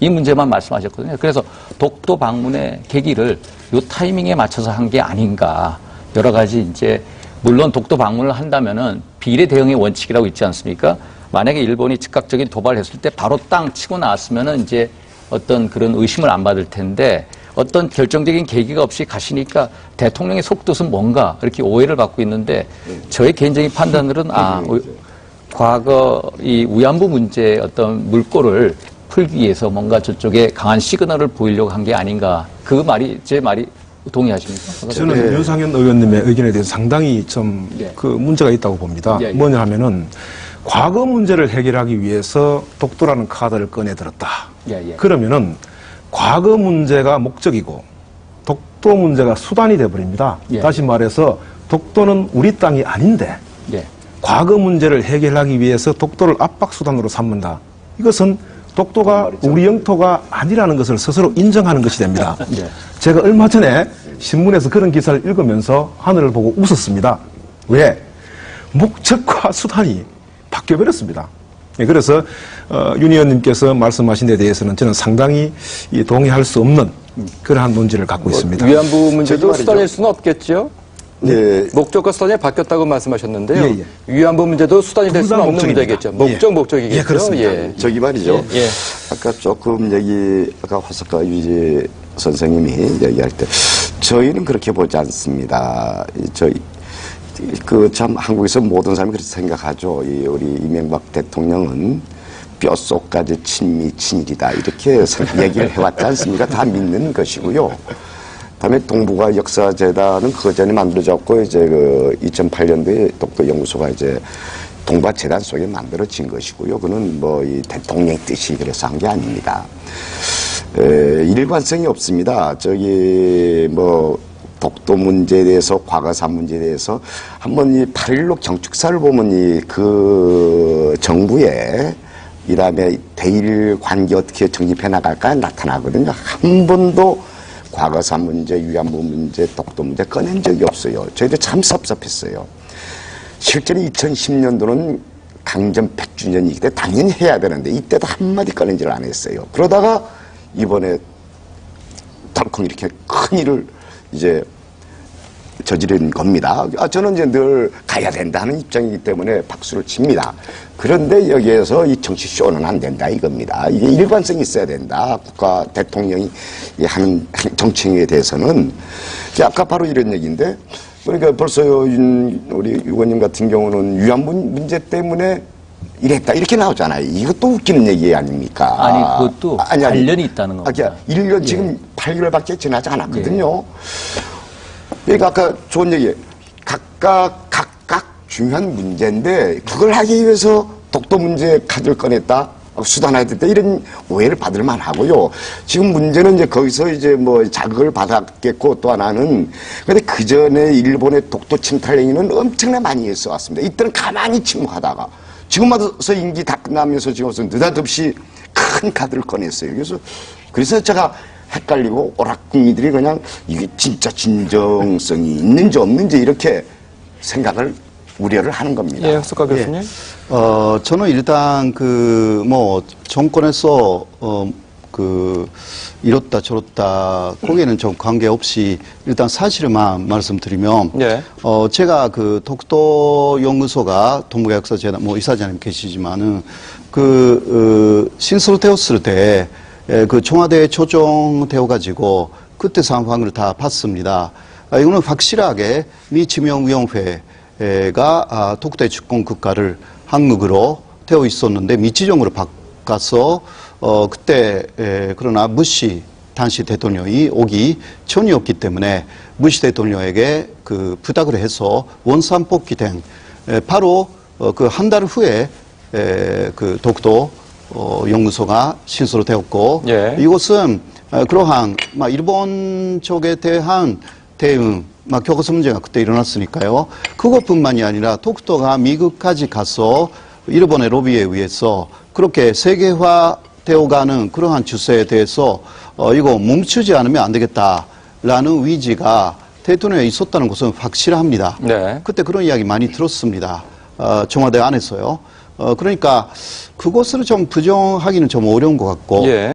이 문제만 말씀하셨거든요. 그래서 독도 방문의 계기를 요 타이밍에 맞춰서 한 게 아닌가. 여러 가지 이제 물론 독도 방문을 한다면은 비례 대응의 원칙이라고 있지 않습니까? 만약에 일본이 즉각적인 도발을 했을 때 바로 땅 치고 나왔으면은 이제 어떤 그런 의심을 안 받을 텐데 어떤 결정적인 계기가 없이 가시니까 대통령의 속뜻은 뭔가 이렇게 오해를 받고 있는데 저의 개인적인 판단으로는 과거 이 위안부 문제의 어떤 물꼬를 풀기 위해서 뭔가 저쪽에 강한 시그널을 보이려고 한 게 아닌가. 그 말이 제 말이 동의하십니까? 저는 윤상현 의원님의 의견에 대해서 상당히 좀 그 문제가 있다고 봅니다. 뭐냐 하면은 과거 문제를 해결하기 위해서 독도라는 카드를 꺼내 들었다. 그러면은 과거 문제가 목적이고 독도 문제가 수단이 돼버립니다. 다시 말해서 독도는 우리 땅이 아닌데 과거 문제를 해결하기 위해서 독도를 압박수단으로 삼는다. 이것은 독도가 우리 영토가 아니라는 것을 스스로 인정하는 것이 됩니다. 제가 얼마 전에 신문에서 그런 기사를 읽으면서 하늘을 보고 웃었습니다. 왜? 목적과 수단이 바뀌어버렸습니다. 그래서 윤 의원님께서 말씀하신 데 대해서는 저는 상당히 동의할 수 없는 그러한 논지를 갖고 있습니다. 위안부 문제도 수단일 수는 없겠죠? 네. 목적과 수단이 바뀌었다고 말씀하셨는데요. 위안부 문제도 수단이 될 수는 없는 문제겠죠. 목적이겠죠. 그렇습니다. 저기 말이죠. 아까 조금 아까 화석가 유지 선생님이 얘기할 때 저희는 그렇게 보지 않습니다. 참 한국에서 모든 사람이 그렇게 생각하죠. 우리 이명박 대통령은 뼛속까지 친일이다 이렇게 얘기를 해왔지 않습니까? 다 믿는 것이고요. 다음에 동북아 역사재단은 그 전에 만들어졌고 이제 2008년도에 독도 연구소가 이제 동북아 재단 속에 만들어진 것이고요. 그는 이 대통령의 뜻이 그래서 한 게 아닙니다. 일관성이 없습니다. 독도 문제에 대해서 과거사 문제에 대해서 한번 이 8.16 경축사를 보면 그 정부의 이 다음에 대일 관계 어떻게 정립해 나갈까 나타나거든요. 한 번도 과거사 문제, 위안부 문제, 독도 문제 꺼낸 적이 없어요. 저희도 참 섭섭했어요. 실제로 2010년도는 강점 100주년이기 때문에 당연히 해야 되는데 이때도 한마디 꺼낸지를 안 했어요. 그러다가 이번에 덜컹 이렇게 큰 일을 이제 저지른 겁니다. 저는 이제 늘 가야 된다는 입장이기 때문에 박수를 칩니다. 그런데 여기에서 이 정치 쇼는 안 된다 이겁니다. 이게 일관성이 있어야 된다. 국가 대통령이 하는 정치행위에 대해서는 아까 바로 이런 얘기인데 그러니까 벌써 우리 의원님 같은 경우는 위안부 문제 때문에 이랬다 이렇게 나오잖아요. 이것도 웃기는 얘기 아닙니까? 아니 그것도 관련이 있다는 겁니다. 1년 지금 8개월밖에 지나지 않았거든요. 그러니까 아까 좋은 얘기 각각 중요한 문제인데 그걸 하기 위해서 독도 문제 카드를 꺼냈다 수단화해야 됐다 이런 오해를 받을 만하고요. 지금 문제는 이제 거기서 이제 자극을 받았겠고 또 하나는 근데 그 전에 일본의 독도 침탈 행위는 엄청나게 많이 했어 왔습니다. 이때는 가만히 침묵하다가 지금 와서 임기 다 끝나면서 지금 와서 느닷없이 큰 카드를 꺼냈어요. 그래서 제가 헷갈리고 오락궁이들이 그냥 이게 진짜 진정성이 있는지 없는지 이렇게 생각을 우려를 하는 겁니다. 예, 석가 교수님. 저는 일단 정권에서 이렇다 저렇다 거기에는 좀 관계없이 일단 사실만 말씀드리면 제가 독도 연구소가 동북아 역사재단 이사장님 계시지만은 신설되었을 때 청와대에 초청되어가지고 그때 상황을 다 봤습니다. 이거는 확실하게 미 지명위원회가 독도의 주권 국가를 한국으로 되어 있었는데 미지정으로 바꿔서 그때 그러나 부시 당시 대통령이 오기 전이었기 때문에 부시 대통령에게 부탁을 해서 원산 복귀된 바로 한 달 후에 독도 연구소가 신설되었고 이것은 그러한 일본 쪽에 대한 대응 교과서 문제가 그때 일어났으니까요. 그것뿐만이 아니라 독도가 미국까지 가서 일본의 로비에 의해서 그렇게 세계화되어가는 그러한 추세에 대해서 이거 멈추지 않으면 안 되겠다라는 의지가 대통령에 있었다는 것은 확실합니다. 그때 그런 이야기 많이 들었습니다. 청와대 안에서요. 그러니까 그것을 좀 부정하기는 좀 어려운 것 같고